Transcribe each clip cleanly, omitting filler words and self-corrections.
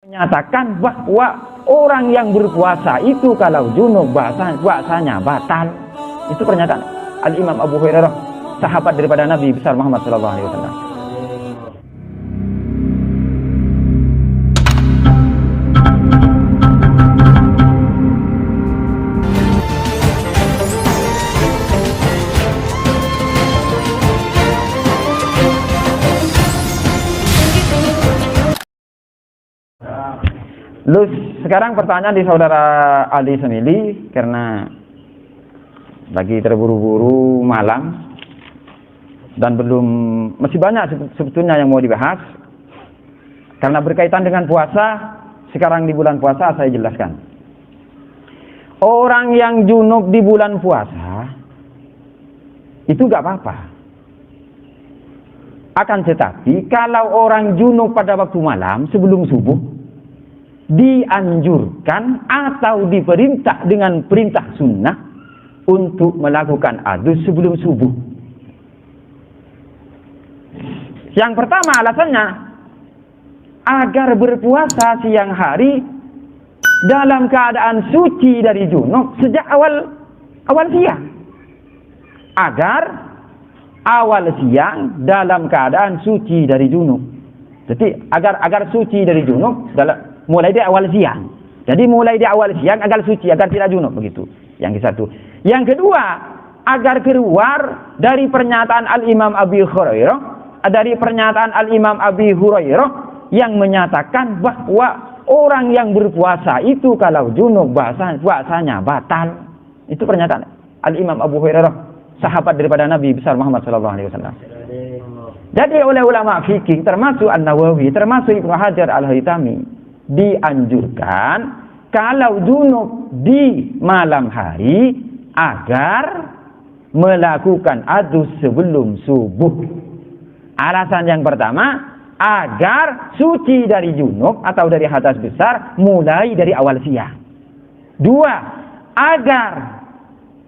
Menyatakan bahwa orang yang berpuasa itu kalau junub puasanya batal. Itu pernyataan Al-Imam Abu Hurairah, sahabat daripada Nabi besar Muhammad SAW. Sekarang pertanyaan di saudara Ali Semili, karena lagi terburu-buru malam dan masih banyak sebetulnya yang mau dibahas. Karena berkaitan dengan puasa, sekarang di bulan puasa saya jelaskan. Orang yang junub di bulan puasa itu gak apa-apa. Akan tetapi kalau orang junub pada waktu malam sebelum subuh, dianjurkan atau diperintah dengan perintah sunnah untuk melakukan adus sebelum subuh. Yang pertama alasannya agar berpuasa siang hari dalam keadaan suci dari junub sejak awal siang. Agar awal siang dalam keadaan suci dari junub. Jadi agar suci dari junub mulai di awal siang. Jadi mulai di awal siang agar suci, agar tidak junub, begitu. Yang ke satu. Yang kedua, agar keluar dari pernyataan Al-Imam Abi Hurairah, yang menyatakan bahwa orang yang berpuasa itu kalau junub puasanya batal. Itu pernyataan Al-Imam Abu Hurairah, sahabat daripada Nabi besar Muhammad SAW. Jadi oleh ulama fikih termasuk An-Nawawi, termasuk Ibnu Hajar Al-Haytami, dianjurkan kalau junub di malam hari agar melakukan adus sebelum subuh. Alasan yang pertama, agar suci dari junub atau dari hadas besar mulai dari awal siang. Dua, agar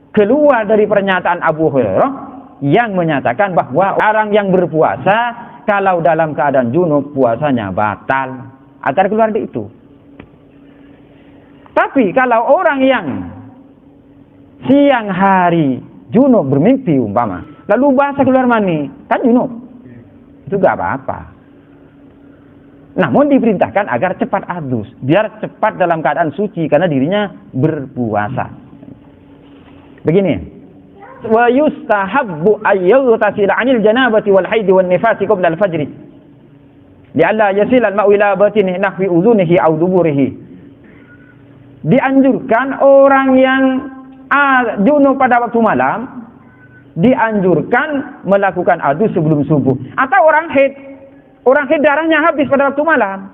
keluar dari pernyataan Abu Hurairah yang menyatakan bahwa orang yang berpuasa kalau dalam keadaan junub puasanya batal. Agar keluar dari itu. Tapi kalau orang yang siang hari junub bermimpi umpama, lalu bahasa keluar mani, kan junub, itu gak apa-apa. Namun diperintahkan agar cepat adus, biar cepat dalam keadaan suci karena dirinya berpuasa. Begini, wa yustahabbu ayyughtasila 'anil janabati wal haidi wan nifasi qabla al-fajr. Li'alla yasil al-ma'u ila batinihi nahwi udhunihi aw duburihi. Dianjurkan orang yang junub pada waktu malam dianjurkan melakukan adus sebelum subuh. Atau orang haid darahnya habis pada waktu malam,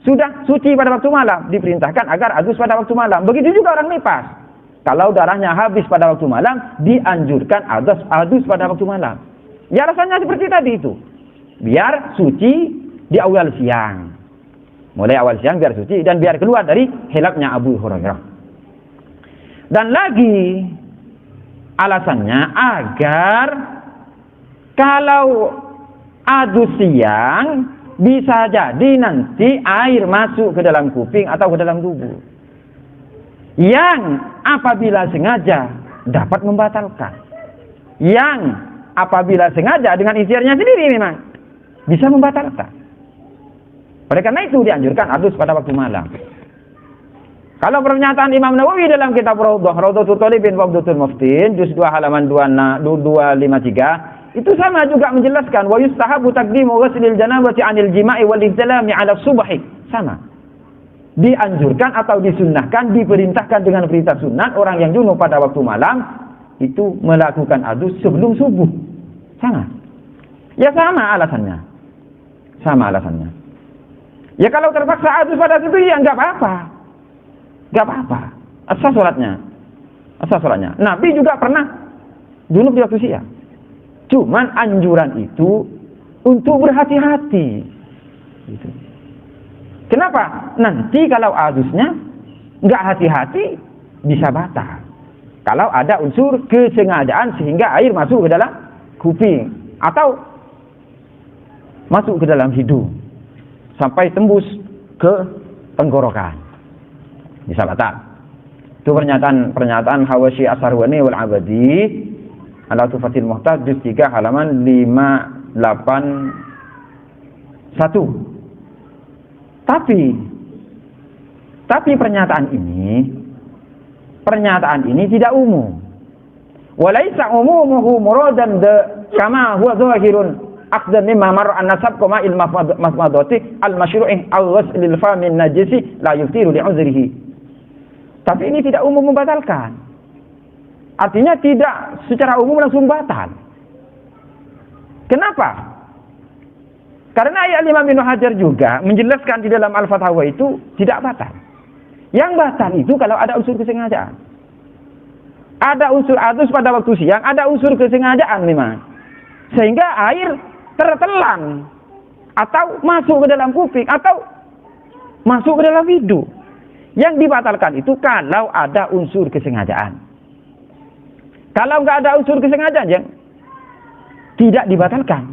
sudah suci pada waktu malam, diperintahkan agar adus pada waktu malam. Begitu juga orang nifas, kalau darahnya habis pada waktu malam, dianjurkan adus pada waktu malam. Ya rasanya seperti tadi itu, biar suci di awal siang, mulai awal siang biar suci dan biar keluar dari hilafnya Abu Hurairah. Dan lagi alasannya agar kalau adus siang bisa jadi nanti air masuk ke dalam kuping atau ke dalam tubuh, yang apabila sengaja dapat membatalkan, yang apabila sengaja dengan ikhtiarnya sendiri memang bisa membatalkan. Oleh karena itu dianjurkan adus pada waktu malam. Kalau pernyataan Imam Nawawi dalam kitab Rawdatul Talibin wa Abdul Muftin juz 2 halaman 253 itu sama juga menjelaskan wa yustahabu taqdimu ghuslil janabati 'anil jima'i wal ihtilami 'ala subhi. Sama. Dianjurkan atau disunnahkan, diperintahkan dengan perintah sunat orang yang junub pada waktu malam itu melakukan adus sebelum subuh. Sama. Ya sama alasannya. Sama alasannya. Ya kalau terpaksa adus pada situ ya enggak apa-apa. Enggak apa-apa. Asal sholatnya. Nabi juga pernah junub di waktu siang. Cuman anjuran itu untuk berhati-hati. Gitu. Kenapa? Nanti kalau adusnya enggak hati-hati bisa batal. Kalau ada unsur kesengajaan sehingga air masuk ke dalam kuping atau masuk ke dalam hidung sampai tembus ke tenggorokan. Bisa batal. Itu pernyataan Hawashi As-Sarwani wal Abadi ala Tufatil Muhtaj juz 3 halaman 581. Tapi pernyataan ini tidak umum. Walaisa umumuhu muradan kama huwa zahirun aqdan mimma mar'a an-nasab kama al-mafmadati al-masyru'i al-ghuslil famin najisi la yuftiru li'uzrihi. Tapi ini tidak umum membatalkan. Artinya tidak secara umum langsung batal. Kenapa? Karena Imam Ibnu Hajar juga menjelaskan di dalam Al-Fathawa itu tidak batal. Yang batal itu kalau ada unsur kesengajaan. Ada unsur adus pada waktu siang, ada unsur kesengajaan memang. Sehingga air tertelan atau masuk ke dalam kuping atau masuk ke dalam hidung. Yang dibatalkan itu kalau ada unsur kesengajaan. Kalau nggak ada unsur kesengajaan, yang tidak dibatalkan.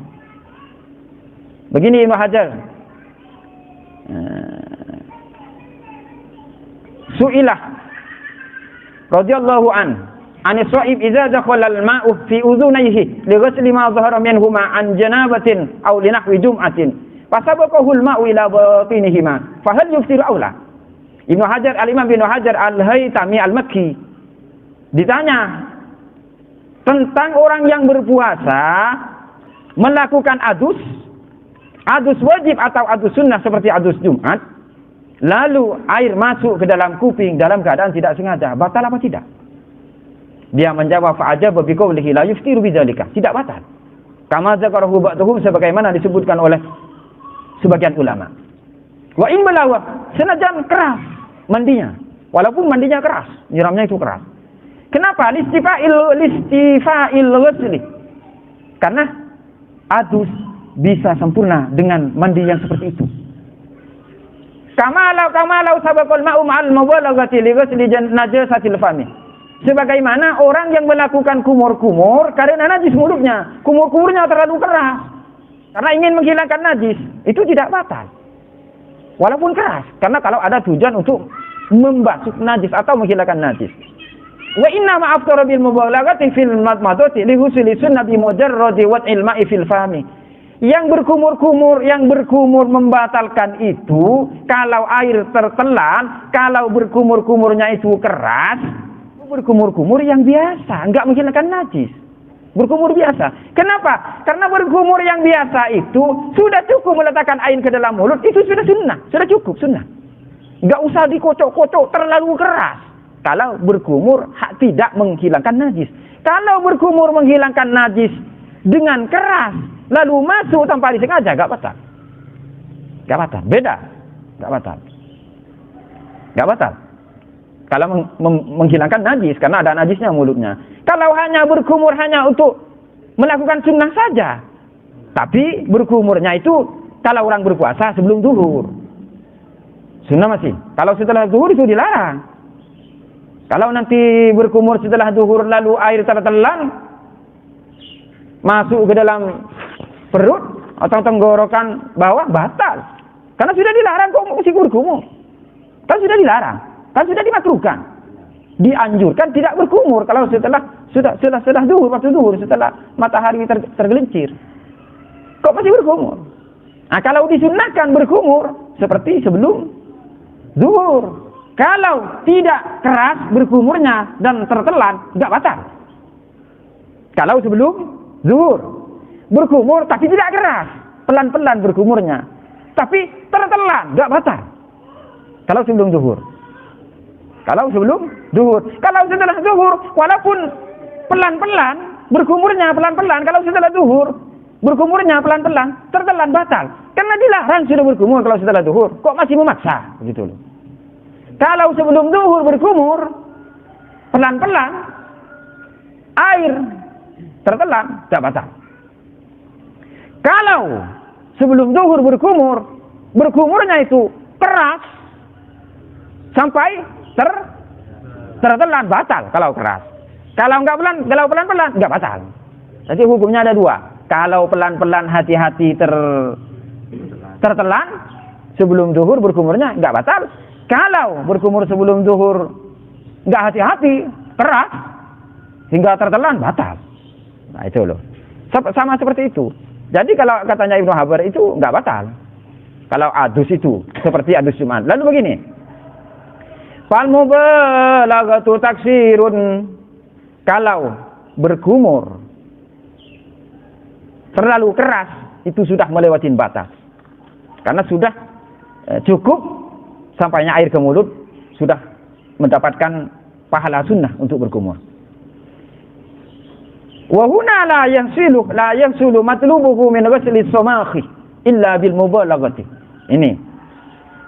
Begini Ibnu Hajar. Su'ilah radhiyallahu anis sha'ib idza dakhala al-ma'u fi udhunayhi li ghasli ma dhahara minhuma an janabatin aw li nahwi jum'atin fasabaqahu al-ma'u ila batinihima fa hal yuftiru aw la. Ibnu Hajar, Al-Imam Ibnu Hajar Al-Haytami Al-Makki ditanya tentang orang yang berpuasa melakukan adus wajib atau adus sunnah seperti adus Jumat, lalu air masuk ke dalam kuping dalam keadaan tidak sengaja, batal apa tidak? Dia menjawab fa'ajaba bi qawlihi la yuftiru bidzalika, tidak batal. Kama zakarahu ba'dhum, sebagaimana disebutkan oleh sebagian ulama. Wa in balawa, senajan keras mandinya, walaupun mandinya keras, nyiramnya itu keras. Kenapa? Listifa'il ghusli. Karena adus bisa sempurna dengan mandi yang seperti itu. Kamalau sabaqal ma'u ma'al mubalaghati li ghusli najasatil fami. Sebagaimana orang yang melakukan kumur-kumur karena najis mulutnya, kumur-kumurnya terlalu keras karena ingin menghilangkan najis, itu tidak batal. Walaupun keras, karena kalau ada tujuan untuk membasuh najis atau menghilangkan najis. Wa inna ma aftara bil mubalaghati fil madmadati li husuli sunnah bi mujarradi wad'il ma'i fil fami. Yang berkumur membatalkan itu kalau air tertelan, kalau berkumur-kumurnya itu keras, berkumur-kumur yang biasa, enggak menghilangkan najis. Berkumur biasa. Kenapa? Karena berkumur yang biasa itu sudah cukup meletakkan air ke dalam mulut, itu sudah sunnah, sudah cukup sunnah. Enggak usah dikocok-kocok terlalu keras. Kalau berkumur tidak menghilangkan najis. Kalau berkumur menghilangkan najis dengan keras, lalu masuk tanpa disengaja, enggak batal. Enggak batal. Beda. Enggak batal. Enggak batal. Kalau menghilangkan najis, karena ada najisnya mulutnya. Kalau hanya berkumur hanya untuk melakukan sunnah saja. Tapi berkumurnya itu kalau orang berpuasa sebelum zuhur. Sunnah masih. Kalau setelah zuhur itu dilarang. Kalau nanti berkumur setelah zuhur lalu air tertelan masuk ke dalam perut atau tenggorokan bawah, batal. Karena sudah dilarang, kok masih berkumur. Kan sudah dilarang, kan sudah dimakruhkan. Dianjurkan tidak berkumur kalau setelah zuhur, waktu zuhur, setelah matahari tergelincir. Kok masih berkumur? Nah, kalau disunnahkan berkumur seperti sebelum zuhur. Kalau tidak keras berkumurnya dan tertelan, enggak batal. Kalau sebelum zuhur berkumur tapi tidak keras, pelan-pelan berkumurnya, tapi tertelan, enggak batal. Kalau sebelum zuhur. Kalau sebelum zuhur. Kalau setelah zuhur, walaupun pelan-pelan berkumurnya pelan-pelan, kalau setelah zuhur berkumurnya pelan-pelan, tertelan, batal. Karena dilarang sudah berkumur kalau setelah zuhur. Kok masih memaksa? Begitu loh. Kalau sebelum zuhur berkumur pelan-pelan, air tertelan, tidak batal. Kalau sebelum zuhur berkumurnya itu keras sampai tertelan, batal kalau keras. Kalau pelan-pelan enggak batal. Jadi hukumnya ada dua. Kalau pelan-pelan hati-hati tertelan, sebelum zuhur berkumurnya nggak batal. Kalau berkumur sebelum zuhur nggak hati-hati, keras hingga tertelan, batal. Nah itu loh. Sama seperti itu. Jadi kalau katanya Ibnu Habar itu nggak batal. Kalau adus itu seperti adus Jumat. Lalu begini. Fal mubalaghatu taksirun. Kalau berkumur terlalu keras itu sudah melewati batas. Karena sudah cukup sampainya air ke mulut, sudah mendapatkan pahala sunnah untuk berkumur. Wa huna la yahsulu matlubuhu min ghusli as-samakhi illa bil mubalaghati. Ini.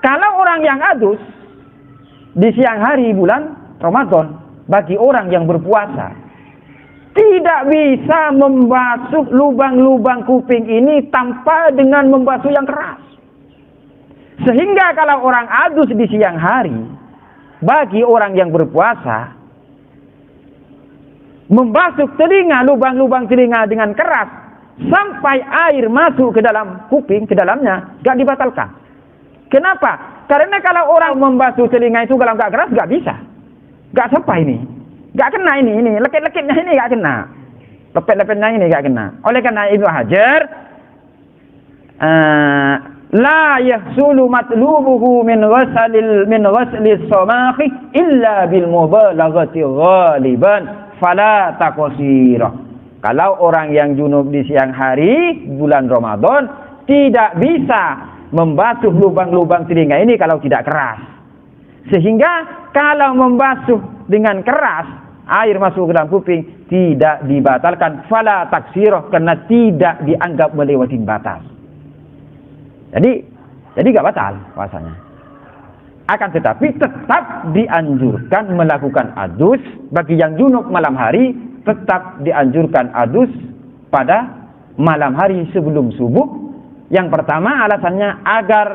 Kalau orang yang adus di siang hari bulan Ramadan bagi orang yang berpuasa tidak bisa membasuh lubang-lubang kuping ini tanpa dengan membasuh yang keras. Sehingga kalau orang adus di siang hari bagi orang yang berpuasa membasuh telinga, lubang-lubang telinga dengan keras sampai air masuk ke dalam kuping, ke dalamnya, gak dibatalkan. Kenapa? Karena kalau orang membasuh telinga itu kalau gak keras gak bisa, gak sampai ini, gak kena ini lekit-lekitnya ini gak kena, lepet-lepetnya ini gak kena. Oleh karena Ibnu Hajar la yahsulu matlubuhu min ghaslis samakhi illa bil mubalaghati ghaliban fala taqsira. Kalau orang yang junub di siang hari bulan Ramadan tidak bisa membasuh lubang-lubang telinga ini kalau tidak keras. Sehingga kalau membasuh dengan keras air masuk ke dalam kuping tidak dibatalkan fala taksirah, karena tidak dianggap melewati batas. Jadi nggak batal puasanya. Akan tetapi tetap dianjurkan melakukan adus bagi yang junub malam hari, tetap dianjurkan adus pada malam hari sebelum subuh. Yang pertama alasannya agar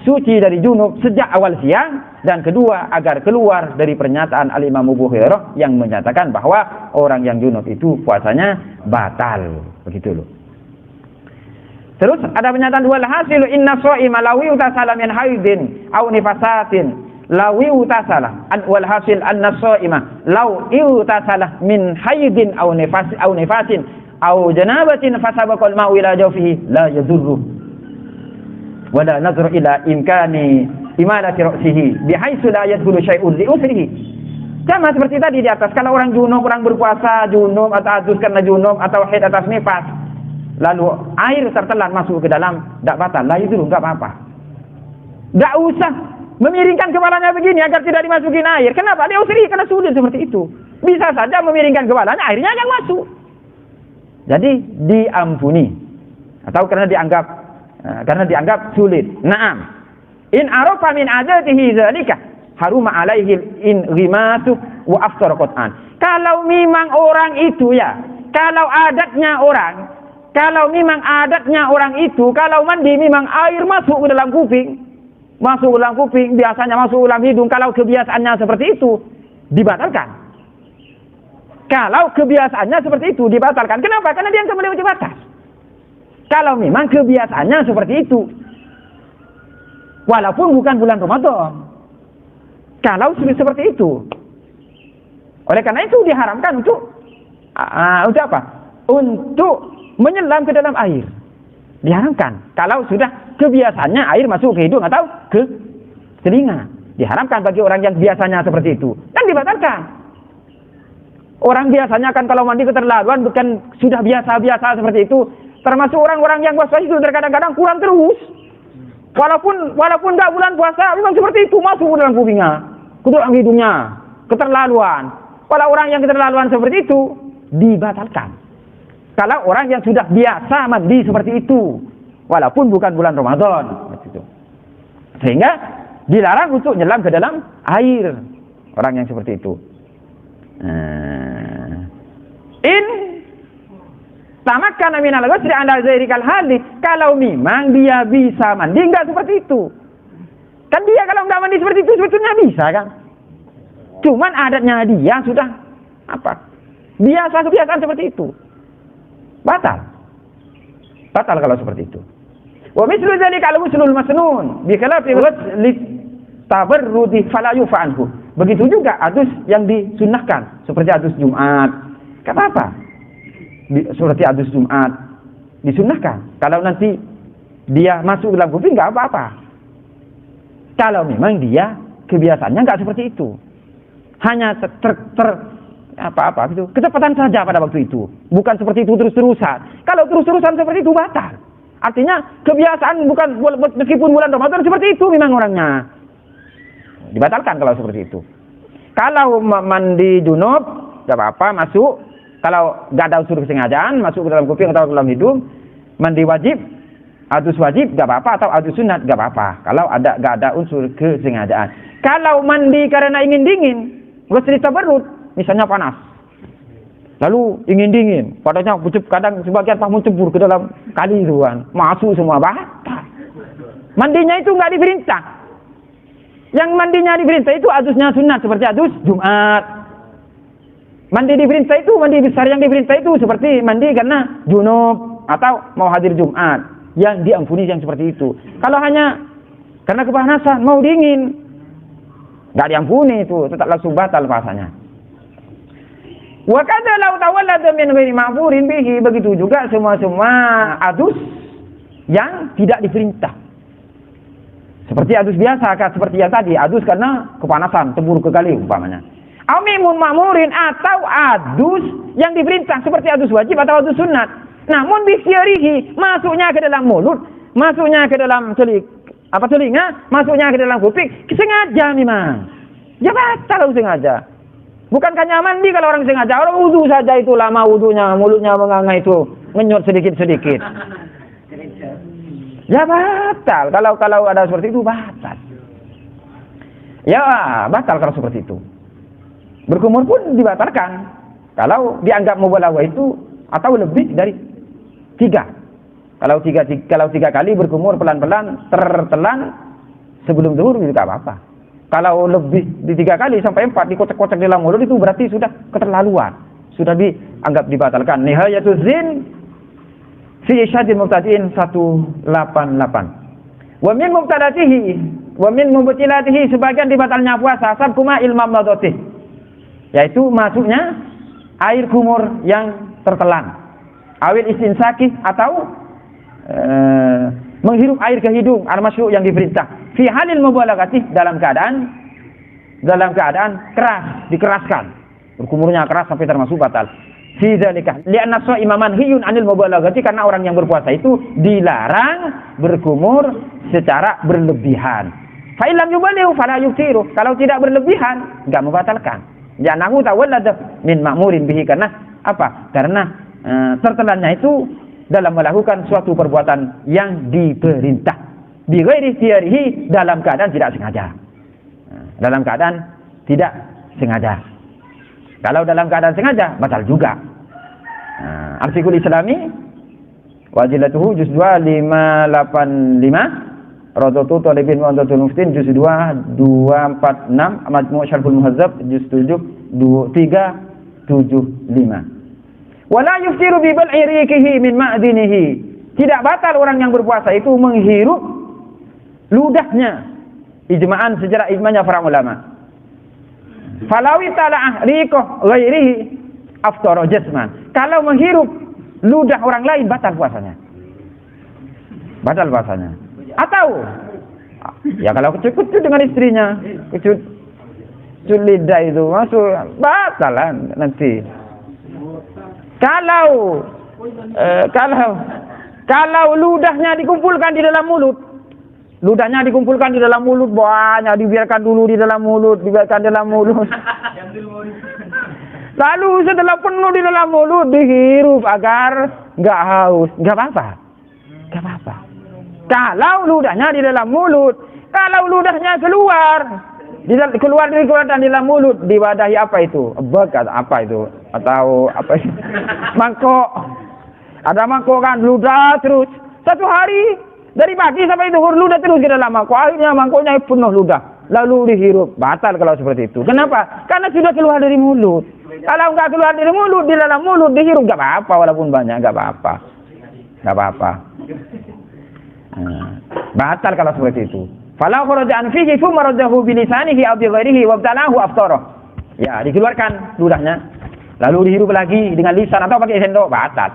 suci dari junub sejak awal siang, dan kedua agar keluar dari pernyataan Al-Imam Abu Hurairah yang menyatakan bahwa orang yang junub itu puasanya batal. Begitu loh. Terus ada pernyataan wal hasilu inna shaima lawi utasala min haidin aw nifasatin lawi utasala wal hasil anna shaima law utasala min haidin aw nifasin aw janabatin fasabaqal ma'u ila jawfihi la yadurru wala nazru ila imkani imalati ra'sihi bihaitsu la yadkhulu syai'un li usrihi. Sama seperti tadi di atas, kalau orang junub, orang berpuasa junub atau adus karena junub atau haid atas nifas, lalu air tertelan masuk ke dalam, tidak batal, lah itu enggak apa-apa. Enggak usah memiringkan kepalanya begini agar tidak dimasukin air. Kenapa? Dia usri karena sulit seperti itu. Bisa saja memiringkan kepalanya, airnya yang masuk. Jadi diampuni atau karena dianggap sulit. Naam. In arafa min adatihi dzalika haruma alaihi in ghimatu wa aftar qat'an. Kalau memang orang itu ya, kalau memang adatnya orang itu, kalau mandi memang air masuk ke dalam kuping, biasanya masuk ke dalam hidung, kalau kebiasaannya seperti itu, dibatalkan. Kalau kebiasaannya seperti itu, dibatalkan. Kenapa? Karena dia melewati batas. Kalau memang kebiasaannya seperti itu, walaupun bukan bulan Ramadan, kalau seperti itu, oleh karena itu diharamkan untuk apa? Untuk menyelam ke dalam air. Diharamkan. Kalau sudah kebiasaannya air masuk ke hidung atau ke telinga, diharamkan bagi orang yang biasanya seperti itu, dan dibatalkan. Orang biasanya kan kalau mandi keterlaluan, bukan sudah biasa-biasa seperti itu. Termasuk orang-orang yang puasa itu terkadang-kadang kurang terus. Walaupun enggak bulan puasa, memang seperti itu, masuk ke dalam kupingnya, ke dalam hidungnya, keterlaluan. Kalau orang yang keterlaluan seperti itu, dibatalkan. Kalau orang yang sudah biasa mandi seperti itu, walaupun bukan bulan Ramadan, sehingga dilarang untuk nyelam ke dalam air. Orang yang seperti itu. In tamakkana minal ghusli ala zairikal hali, kalau memang dia bisa mandi enggak seperti itu. Kan dia kalau enggak mandi seperti itu sebetulnya bisa kan? Cuman adatnya dia sudah kebiasaan seperti itu. Batal kalau seperti itu. Wa mislu dzalika al-ghuslul masnun bi khilafi ghusl tabarrudi fala yufa anhu. Begitu juga adus yang disunnahkan seperti adus Jumat. Kata apa? Seperti adus Jumat disunnahkan. Kalau nanti dia masuk dalam kuping enggak apa-apa. Kalau memang dia kebiasaannya enggak seperti itu. Hanya gitu. Kecepatan saja pada waktu itu. Bukan seperti itu terus-terusan. Kalau terus-terusan seperti itu batal. Artinya kebiasaan bukan meskipun bulan Ramadan seperti itu memang orangnya. Dibatalkan kalau seperti itu. Kalau mandi junub, tidak apa-apa masuk. Kalau nggak ada unsur kesengajaan, masuk ke dalam kuping atau ke dalam hidung. Mandi wajib, adus wajib, nggak apa-apa. Atau adus sunat, nggak apa-apa. Kalau nggak ada unsur kesengajaan. Kalau mandi karena ingin dingin, ghusl tabarrud, misalnya panas. Lalu ingin dingin, padahal kadang sebagian pahmun cebur ke dalam kali itu kan, masuk semua batal. Mandinya itu nggak diperintah. Yang mandinya diperintah itu adusnya sunat seperti adus Jumat. Mandi diperintah itu, mandi besar yang diperintah itu seperti mandi karena junub atau mau hadir Jumat, yang diampuni yang seperti itu. Kalau hanya karena kepanasan mau dingin, nggak diampuni itu, tetap langsung batal puasanya. Wa kadza law tawallada min ghairi ma'furin bihi, begitu juga semua adus yang tidak diperintah. Seperti adus biasa, seperti yang tadi, adus karena kepanasan, tebur ke kali umpamanya. Aw ma'murin, atau adus yang diperintah seperti adus wajib atau adus sunat. Namun bisyarihi, masuknya ke dalam mulut, masuknya ke dalam telinga, masuknya ke dalam kuping, sengaja memang. Ya batal sengaja. Bukankah mandi kalau orang sengaja, orang wudu saja itu lama wudunya, mulutnya menganga itu, ngenyot sedikit-sedikit. Ya batal, kalau ada seperti itu batal. Ya batal kalau seperti itu. Berkumur pun dibatalkan. Kalau dianggap mubalaghah itu atau lebih dari 3. Kalau tiga kali berkumur pelan-pelan, tertelan sebelum zuhur itu tidak apa-apa. Kalau lebih di 3 kali sampai 4 dikocek-kocek di dalam mulut itu berarti sudah keterlaluan, sudah dianggap dibatalkan. Nihayatul zin fi isyadil mubtadi'in 188. Wa min mubtadatihi wa min mubtilatihi, sebagian dibatalnya puasa sabkuma ilmam madhatih, yaitu masuknya air kumur yang tertelan, awil istinsaki atau menghirup air ke hidung, al-masyru' yang diperintah. Fi halil mubalaghati, dalam keadaan keras, dikeraskan. Berkumurnya keras sampai termasuk batal. Fi dzalika li'anna sha'ima manhiyun 'anil mubalaghati, karena orang yang berpuasa itu dilarang berkumur secara berlebihan. Fa illam yubaligh fala yuftiru, kalau tidak berlebihan enggak membatalkan. Ja'nahu tawallada min ma'murin bihi, karena apa? Karena tertelannya itu dalam melakukan suatu perbuatan yang diperintah. Bi ghairi ikhtiyarihi, dalam keadaan tidak sengaja. Dalam keadaan tidak sengaja. Kalau dalam keadaan sengaja batal juga. Artikul Islami Wajilatuhu juz 2 585, Radatu Talibin wa Andatul Muftin juz 2 246, Majmu' Syarhul Muhazzab juz 7 375. Wala yuftiru bi bal'i riqihi min ma'dinihi, tidak batal orang yang berpuasa itu menghirup ludahnya, ijma'an sejarah ijma'nya para ulama. Falawi tala'ah riqah ghairihi aftara jasman, kalau menghirup ludah orang lain batal puasanya. Batal puasanya. Atau ya kalau kecut-kecut dengan istrinya, kecut lidah itu masuk batalan nanti. Kalau ludahnya dikumpulkan di dalam mulut, ludahnya dikumpulkan di dalam mulut banyak, dibiarkan dulu di dalam mulut, lalu setelah penuh di dalam mulut dihirup agar nggak haus, nggak apa-apa. Kalau ludahnya di dalam mulut, kalau ludahnya keluar dari dalam mulut, diwadahi apa itu? Bekas apa itu? Atau apa itu? Mangkok. Ada mangkok kan, ludah terus. Satu hari dari pagi sampai zuhur ludah terus ke dalam mangkok. Akhirnya mangkoknya penuh ludah. Lalu dihirup. Batal kalau seperti itu. Kenapa? Karena sudah keluar dari mulut. Kalau enggak keluar dari mulut, di dalam mulut dihirup, enggak apa-apa walaupun banyak, enggak apa-apa. Batal kalau seperti itu. Fala kharaja an fihi thumma raddahu bi lisanihi aw bi ghairihi wa btalahu aftara. Ya, dikeluarkan ludahnya. Lalu dihirup lagi dengan lisan atau pakai sendok, batal.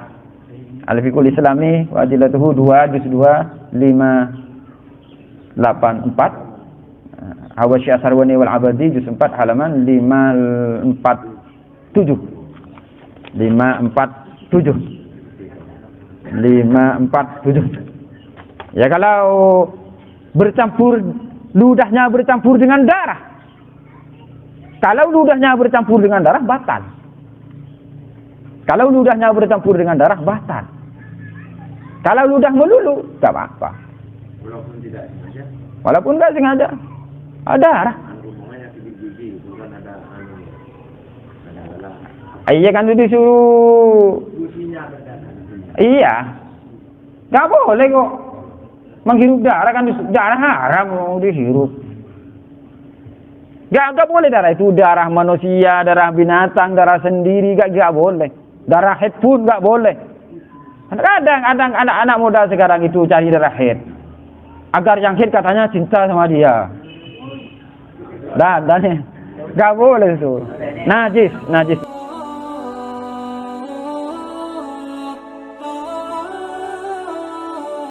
Al-Fiqhul Islami wa Adillatuhu 2 juz 2 584. Hawashi Asarwani wal Abadi juz 4 halaman 547. 547. Ya, kalau bercampur, ludahnya bercampur dengan darah. Kalau ludahnya bercampur dengan darah, batal. Kalau ludahnya bercampur dengan darah, batal. Kalau ludah melulu, tak apa-apa. Walaupun tidak sengaja. Walaupun tidak sengaja, ada darah. Hubungannya gigi itu kan ada Iya kan itu disuruh. gusinya berdarah. Iya. Gak boleh kok. Menghirup darah kan darah haram mau dihirup. Gak boleh darah itu, darah manusia, darah binatang, darah sendiri gak boleh. Darah haid pun gak boleh. Kadang anak-anak muda sekarang itu cari darah haid. Agar yang haid katanya cinta sama dia. Dan gak boleh itu. Najis.